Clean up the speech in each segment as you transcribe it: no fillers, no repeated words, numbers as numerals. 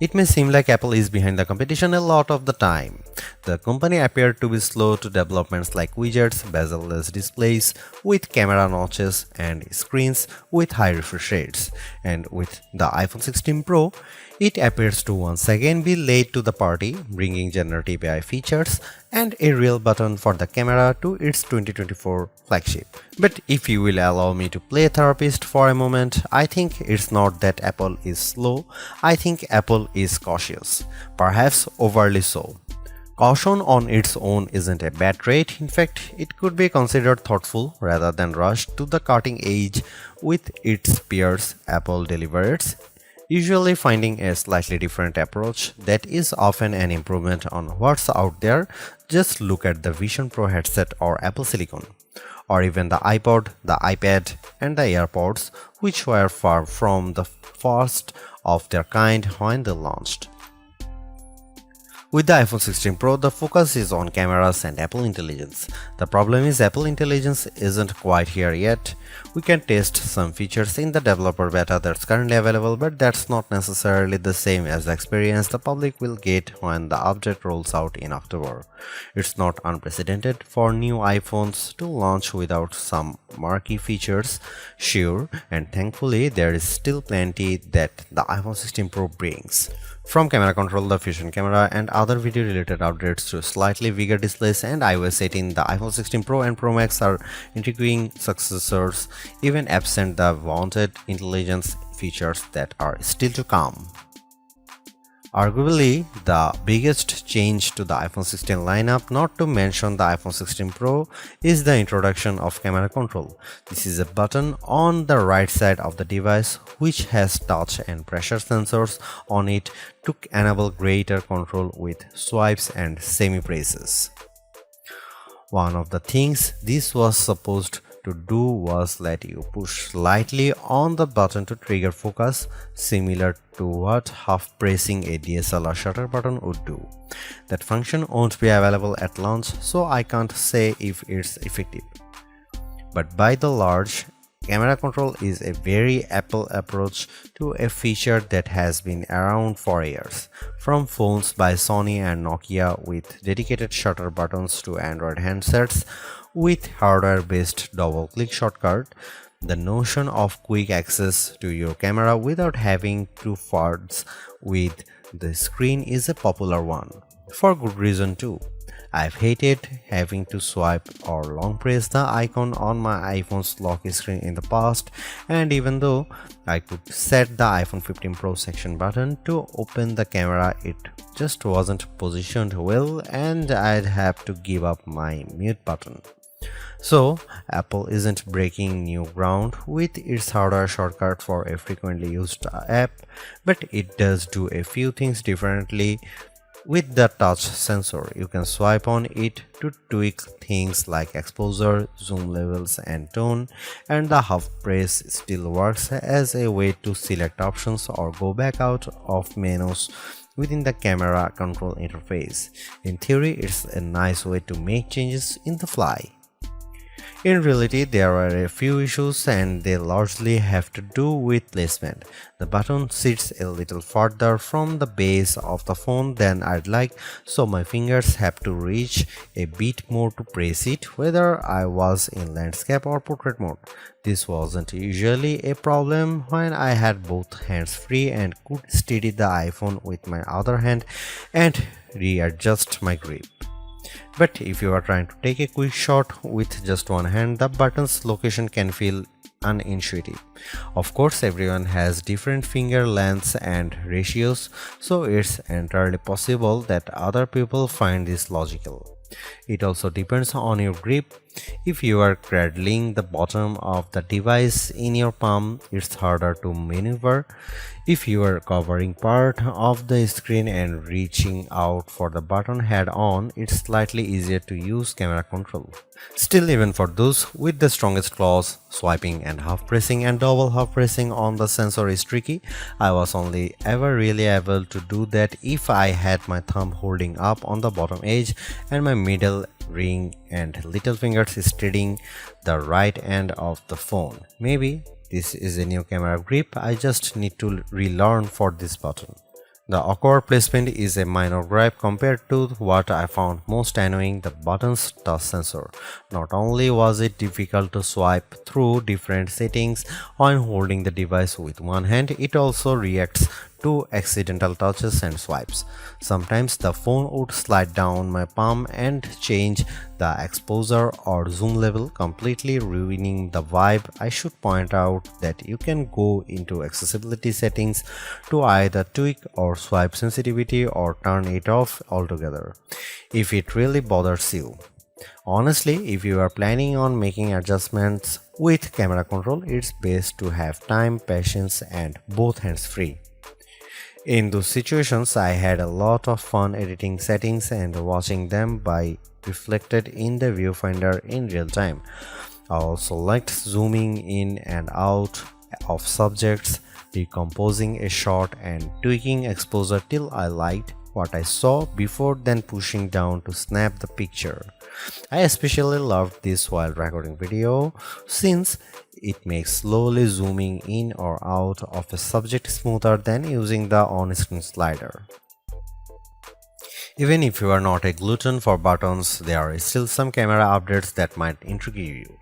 It may seem like Apple is behind the competition a lot of the time. The company appeared to be slow to developments like widgets, bezel-less displays with camera notches and screens with high refresh rates. And with the iPhone 16 Pro, it appears to once again be late to the party, bringing generative AI features and a real button for the camera to its 2024 flagship. But if you will allow me to play therapist for a moment, I think it's not that Apple is slow, I think Apple is cautious, perhaps overly so. Caution on its own isn't a bad trait, in fact, it could be considered thoughtful rather than rushed to the cutting edge with its peers. Apple delivers, usually finding a slightly different approach that is often an improvement on what's out there. Just look at the Vision Pro headset or Apple Silicon, or even the iPod, the iPad, and the AirPods, which were far from the first of their kind when they launched. With the iPhone 16 Pro, the focus is on cameras and Apple Intelligence. The problem is Apple Intelligence isn't quite here yet. We can test some features in the developer beta that's currently available, but that's not necessarily the same as the experience the public will get when the update rolls out in October. It's not unprecedented for new iPhones to launch without some marquee features, sure, and thankfully there is still plenty that the iPhone 16 Pro brings. From camera control, the Fusion camera, and other video related updates to slightly bigger displays and iOS 18, the iPhone 16 Pro and Pro Max are intriguing successors, even absent the wanted intelligence features that are still to come. Arguably, the biggest change to the iPhone 16 lineup, not to mention the iPhone 16 Pro, is the introduction of camera control. This is a button on the right side of the device which has touch and pressure sensors on it to enable greater control with swipes and semi-presses. One of the things this was supposed to do was let you push slightly on the button to trigger focus, similar to what half pressing a DSLR shutter button would do. That function won't be available at launch, so I can't say if it's effective. But by the large, camera control is a very Apple approach to a feature that has been around for years. From phones by Sony and Nokia with dedicated shutter buttons to Android handsets with hardware-based double-click shortcut, the notion of quick access to your camera without having to fudge with the screen is a popular one. For good reason too. I've hated having to swipe or long press the icon on my iPhone's lock screen in the past, and even though I could set the iPhone 15 Pro section button to open the camera, it just wasn't positioned well and I'd have to give up my mute button. So, Apple isn't breaking new ground with its hardware shortcut for a frequently used app, but it does do a few things differently. With the touch sensor, you can swipe on it to tweak things like exposure, zoom levels, and tone, and the half press still works as a way to select options or go back out of menus within the camera control interface. In theory, it's a nice way to make changes in the fly. In reality, there are a few issues and they largely have to do with placement. The button sits a little further from the base of the phone than I'd like, so my fingers have to reach a bit more to press it, whether I was in landscape or portrait mode. This wasn't usually a problem when I had both hands free and could steady the iPhone with my other hand and readjust my grip. But if you are trying to take a quick shot with just one hand, the button's location can feel unintuitive. Of course, everyone has different finger lengths and ratios, so it's entirely possible that other people find this logical. It also depends on your grip. If you are cradling the bottom of the device in your palm, it's harder to maneuver. If you are covering part of the screen and reaching out for the button head on, it's slightly easier to use camera control. Still, even for those with the strongest claws, swiping and half pressing and double half pressing on the sensor is tricky. I was only ever really able to do that if I had my thumb holding up on the bottom edge and my middle ring and little fingers steadying the right end of the phone. Maybe this is a new camera grip I just need to relearn for this button. The awkward placement is a minor gripe compared to what I found most annoying, the button's touch sensor. Not only was it difficult to swipe through different settings when holding the device with one hand, it also reacts to accidental touches and swipes. Sometimes the phone would slide down my palm and change the exposure or zoom level, completely ruining the vibe. I should point out that you can go into accessibility settings to either tweak or swipe sensitivity or turn it off altogether if it really bothers you. Honestly, if you are planning on making adjustments with camera control, it's best to have time, patience, and both hands free. In those situations, I had a lot of fun editing settings and watching them by reflected in the viewfinder in real time. I also liked zooming in and out of subjects, decomposing a shot, and tweaking exposure till I liked what I saw before then pushing down to snap the picture. I especially loved this while recording video since it makes slowly zooming in or out of a subject smoother than using the on-screen slider. Even if you are not a glutton for buttons, there are still some camera updates that might intrigue you.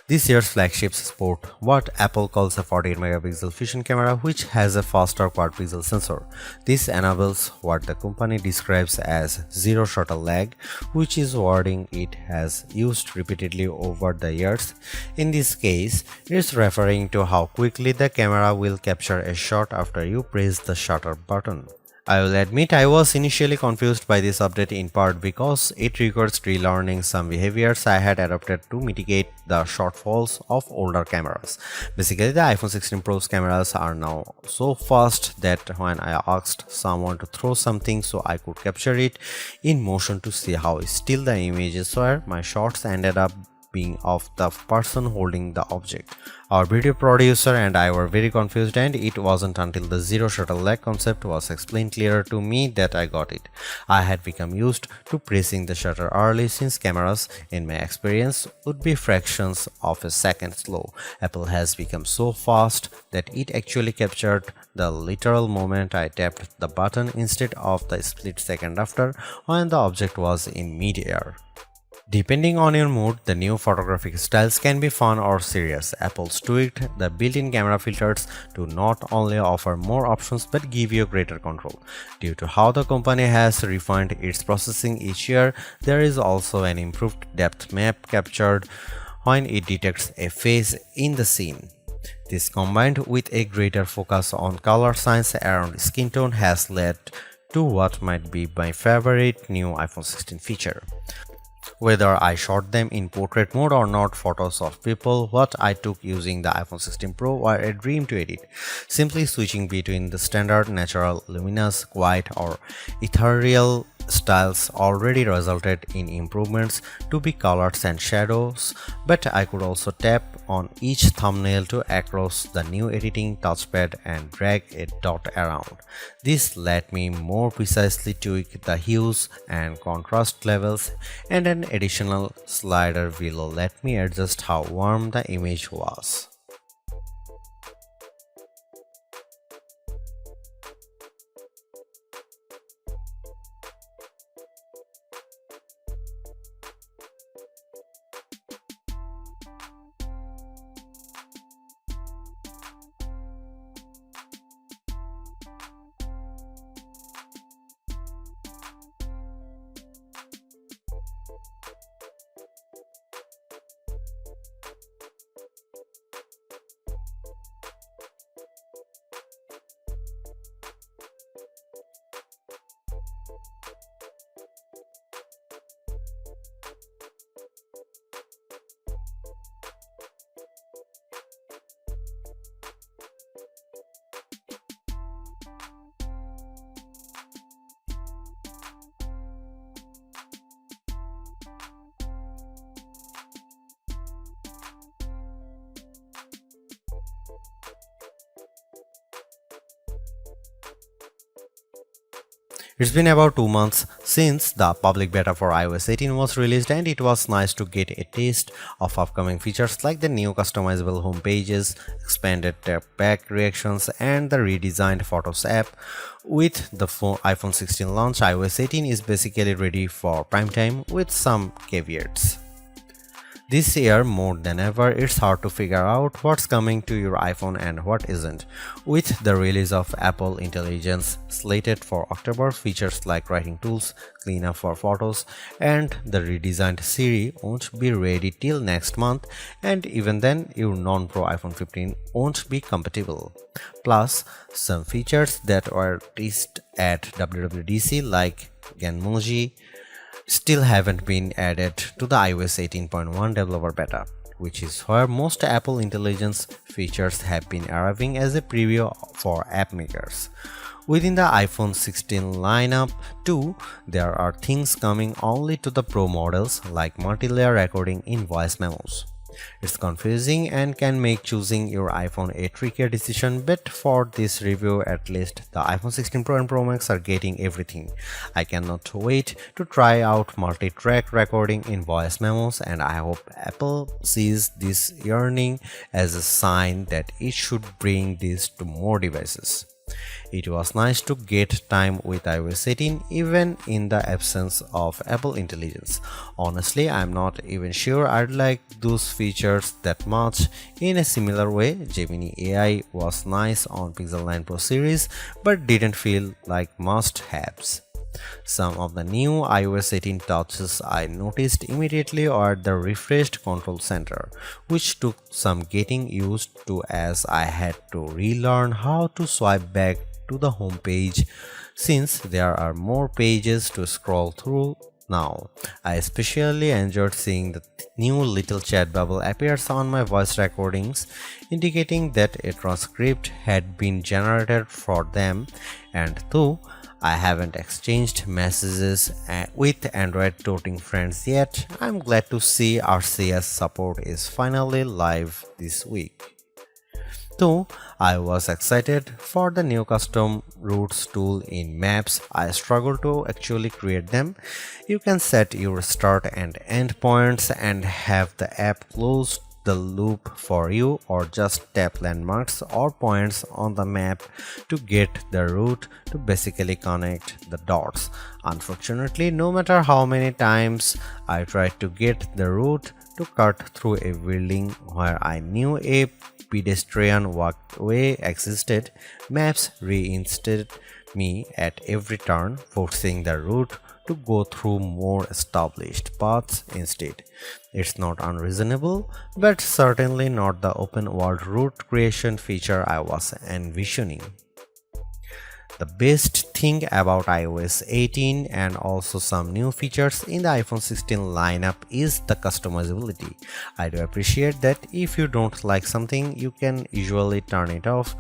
This year's flagships sport what Apple calls a 48 megapixel fusion camera, which has a faster quad pixel sensor. This enables what the company describes as zero shutter lag, which is wording it has used repeatedly over the years. In this case, it's referring to how quickly the camera will capture a shot after you press the shutter button. I will admit I was initially confused by this update in part because it requires relearning some behaviors I had adopted to mitigate the shortfalls of older cameras. Basically, the iPhone 16 Pro's cameras are now so fast that when I asked someone to throw something so I could capture it in motion to see how still the images were, my shots ended up being of the person holding the object. Our video producer and I were very confused, and it wasn't until the zero shutter lag concept was explained clearer to me that I got it. I had become used to pressing the shutter early since cameras, in my experience, would be fractions of a second slow. Apple has become so fast that it actually captured the literal moment I tapped the button instead of the split second after when the object was in mid-air. Depending on your mood, the new photographic styles can be fun or serious. Apple's tweaked the built-in camera filters to not only offer more options but give you greater control. Due to how the company has refined its processing each year, there is also an improved depth map captured when it detects a face in the scene. This, combined with a greater focus on color science around skin tone, has led to what might be my favorite new iPhone 16 feature. Whether I shot them in portrait mode or not, photos of people what I took using the iPhone 16 Pro were a dream to edit. Simply switching between the standard, natural, luminous, quiet, or ethereal styles already resulted in improvements to be colors and shadows, but I could also tap on each thumbnail to across the new editing touchpad and drag a dot around. This let me more precisely tweak the hues and contrast levels, and an additional slider below let me adjust how warm the image was. It's been about 2 months since the public beta for iOS 18 was released, and it was nice to get a taste of upcoming features like the new customizable home pages, expanded tap-back reactions, and the redesigned Photos app. With the iPhone 16 launch, iOS 18 is basically ready for prime time with some caveats. This year, more than ever, it's hard to figure out what's coming to your iPhone and what isn't. With the release of Apple Intelligence slated for October, features like writing tools, cleanup for photos, and the redesigned Siri won't be ready till next month, and even then, your non-Pro iPhone 15 won't be compatible. Plus, some features that were teased at WWDC like Genmoji still haven't been added to the iOS 18.1 developer beta, which is where most Apple Intelligence features have been arriving as a preview for app makers. Within the iPhone 16 lineup too, there are things coming only to the Pro models like multi-layer recording in voice memos. It's confusing and can make choosing your iPhone a trickier decision, but for this review at least, the iPhone 16 Pro and Pro Max are getting everything. I cannot wait to try out multi-track recording in voice memos, and I hope Apple sees this yearning as a sign that it should bring this to more devices. It was nice to get time with iOS 18 even in the absence of Apple Intelligence. Honestly, I'm not even sure I'd like those features that much. In a similar way, Gemini AI was nice on Pixel 9 Pro series but didn't feel like must-haves. Some of the new iOS 18 touches I noticed immediately are the refreshed control center, which took some getting used to as I had to relearn how to swipe back to the home page since there are more pages to scroll through now. I especially enjoyed seeing the new little chat bubble appears on my voice recordings, indicating that a transcript had been generated for them, and though I haven't exchanged messages with Android toting friends yet, I'm glad to see RCS support is finally live this week. Though I was excited for the new custom routes tool in Maps, I struggle to actually create them. You can set your start and end points and have the app close the loop for you, or just tap landmarks or points on the map to get the route to basically connect the dots. Unfortunately, no matter how many times I tried to get the route to cut through a building where I knew a pedestrian walkway existed, Maps reinstated me at every turn, forcing the route to go through more established paths instead. It's not unreasonable, but certainly not the open world route creation feature I was envisioning. The best thing about iOS 18 and also some new features in the iPhone 16 lineup is the customizability. I do appreciate that if you don't like something, you can usually turn it off.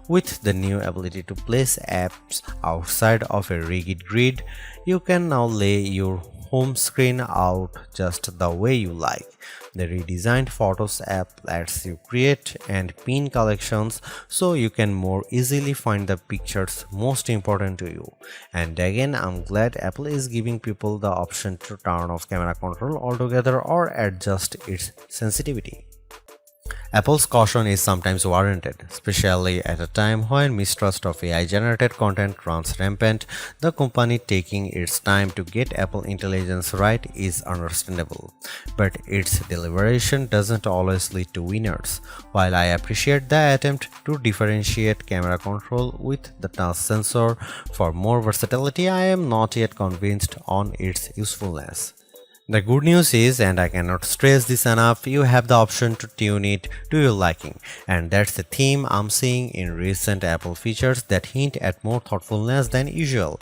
With the new ability to place apps outside of a rigid grid, you can now lay your home screen out just the way you like. The redesigned Photos app lets you create and pin collections so you can more easily find the pictures most important to you. And again, I'm glad Apple is giving people the option to turn off camera control altogether or adjust its sensitivity. Apple's caution is sometimes warranted, especially at a time when mistrust of AI-generated content runs rampant. The company taking its time to get Apple Intelligence right is understandable, but its deliberation doesn't always lead to winners. While I appreciate the attempt to differentiate camera control with the touch sensor for more versatility, I am not yet convinced on its usefulness. The good news is, and I cannot stress this enough, you have the option to tune it to your liking, and that's the theme I'm seeing in recent Apple features that hint at more thoughtfulness than usual.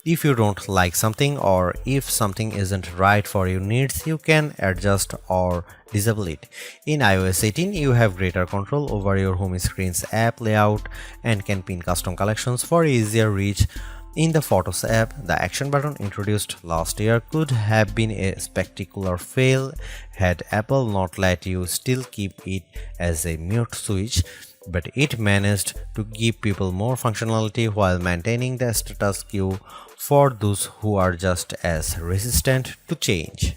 If you don't like something or if something isn't right for your needs, you can adjust or disable it. In iOS 18, you have greater control over your home screen's app layout and can pin custom collections for easier reach. In the Photos app, the action button introduced last year could have been a spectacular fail had Apple not let you still keep it as a mute switch. but it managed to give people more functionality while maintaining the status quo for those who are just as resistant to change.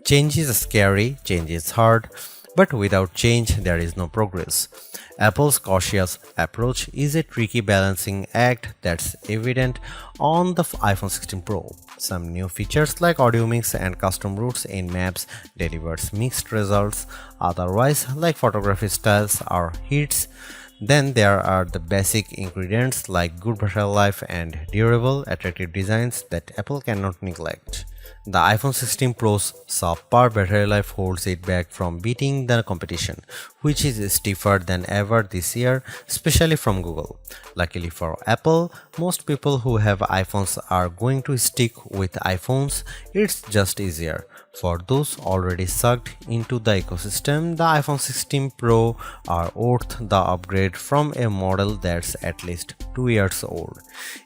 Change is scary, change is hard, but without change there is no progress. Apple's cautious approach is a tricky balancing act that's evident on the iPhone 16 Pro. Some new features like audio mix and custom routes in maps delivers mixed results, otherwise like photography styles are hits. Then there are the basic ingredients like good battery life and durable, attractive designs that Apple cannot neglect. The iPhone 16 Pro's subpar battery life holds it back from beating the competition, which is stiffer than ever this year, especially from Google. Luckily for Apple, most people who have iPhones are going to stick with iPhones. It's just easier. For those already sucked into the ecosystem, the iPhone 16 Pro are worth the upgrade from a model that's at least 2 years old.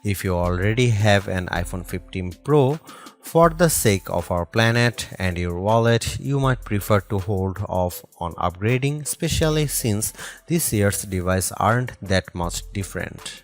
If you already have an iPhone 15 Pro, for the sake of our planet and your wallet, you might prefer to hold off on upgrading, especially since this year's devices aren't that much different.